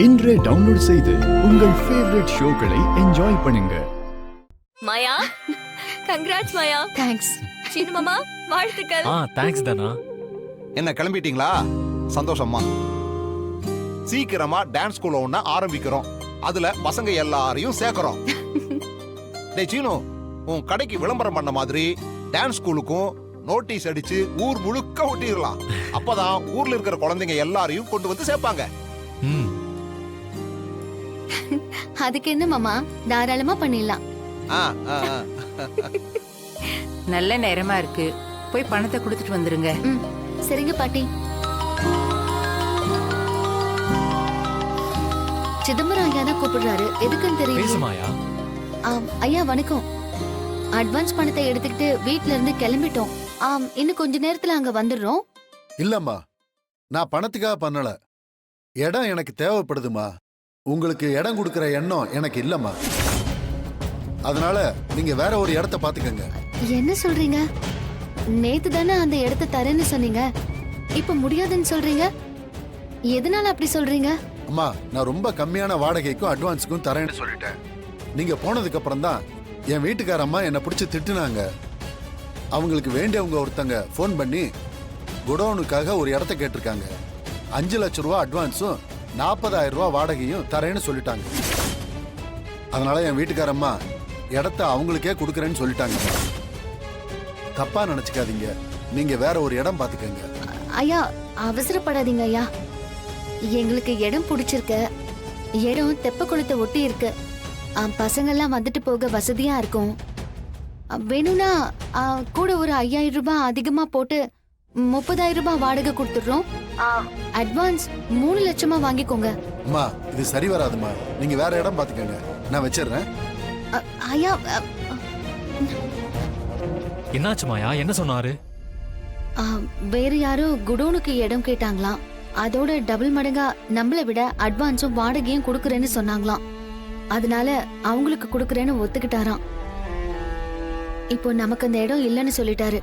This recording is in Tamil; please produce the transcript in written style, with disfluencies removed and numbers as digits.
இன்றே டவுன்லோட் செய்து உங்கள் ஃபேவரட் ஷோக்களை என்ஜாய் பண்ணுங்க. மாயா, கங்க்ராட்ஸ் மாயா. தேங்க்ஸ். சீனு மாமா, வாழ்த்துக்கள். தேங்க்ஸ் தானா. என்ன கிளம்பிட்டீங்களா? சந்தோஷமா. சீக்கிரமா டான்ஸ் ஸ்கூல் ஒண்ணு ஆரம்பிக்கிறோம். அதுல பசங்க எல்லாரையும் சேர்க்கிறோம். டேய் சீனு, உன் கடைக்கு விளம்பரம் பண்ண மாதிரி டான்ஸ் ஸ்கூலுக்கும் நோட்டீஸ் அடிச்சு ஊர் முழுக்க ஒட்டிடலாம். அப்பதான் ஊர்ல இருக்கிற குழந்தைங்க எல்லாரையும் கொண்டு வந்து சேர்ப்பாங்க. அதுக்கு என்ன மாமா, தாராளமா பண்ணிடலாம். நல்ல நேரமா இருக்கு, போய் பணத்தை கொடுத்துட்டு வந்துருங்க. சரிங்க பாட்டி. சிதம்பரம் ஐயா தான் கூப்பிடுறாரு, எதுக்குன்னு தெரியும். ஐயா வணக்கம். அட்வான்ஸ் பணத்தை எடுத்துக்கிட்டு வீட்ல இருந்து கிளம்பிட்டோம். இன்னும் கொஞ்ச நேரத்துல அங்க வந்துடுறோம். இல்லம்மா, நான் பணத்துக்காக பண்ணல. இடம் எனக்கு தேவைப்படுதுமா. உங்களுக்கு இடம் கொடுக்கற எண்ணம் எனக்கு இல்லம்மா. அதனால நீங்க வேற ஒரு இடத்த பாத்துக்கங்க. என்ன சொல்றீங்க? நேத்து தானே அந்த இடத்த தரேன்னு சொன்னீங்க, இப்ப முடியாதுன்னு சொல்றீங்க. எதனால அப்படி சொல்றீங்க? அம்மா, நான் ரொம்ப கம்மியான வாடகைக்கும் அட்வான்ஸுக்கும் தரேன்னு சொல்லிட்டேன். நீங்க போனதுக்கு அப்புறம் தான் என் வீட்டுக்கார அம்மா என்னை பிடிச்சி திட்டுனாங்க. அவங்களுக்கு வேண்டியவங்க ஒருத்தங்க ஃபோன் பண்ணி குடோனுக்காக ஒரு இடத்த கேட்டிருக்காங்க. 5 லட்சம் ரூபா அட்வான்ஸும் 40,000 ரூபா வாடகையும் தரேன்னு சொல்லிட்டாங்க. அதனால என் வீட்டுக்காரம்மா இடத்த அவங்களுக்கே கொடுக்கறேன்னு சொல்லிட்டாங்க. தப்பா நினைச்சுக்காதீங்க, நீங்க வேற ஒரு இடம் பாத்துக்கங்க. ஐயா அவசரப்படாதீங்க ஐயா, எங்களுக்கு இடம் பிடிச்சிருக்கு. இடம் தெப்ப குளத்தை ஒட்டி இருக்கு. பசங்கள்லாம் வந்துட்டு போக வசதியா இருக்கும். வேணும்னா கூட ஒரு 5,000 ரூபாய் அதிகமா போட்டு 30,000 ரூபாய் வாடகை கொடுத்துடுறோம். அட்வான்ஸ் 3 லட்சமா வாங்கிக்கோங்க. அம்மா, இது சரி வராதுமா, நீங்க வேற இடம் பாத்துக்கங்க. நான் வச்சிடுறேன். ஐயா என்னாச்சு மாயா, என்ன சொன்னாரு? வேற யாரோ குடோனுக்கு இடம் கேட்டாங்களாம். அதோட டபுள் மடங்கா நம்மளை விட அட்வான்ஸும் வாடகையும் கொடுக்கறேன்னு சொன்னாங்களாம். அதனால அவங்களுக்கு கொடுக்கறேன்னு ஒத்துக்கிட்டாராம். இப்போ நமக்கு அந்த இடம் இல்லைன்னு சொல்லிட்டாரு.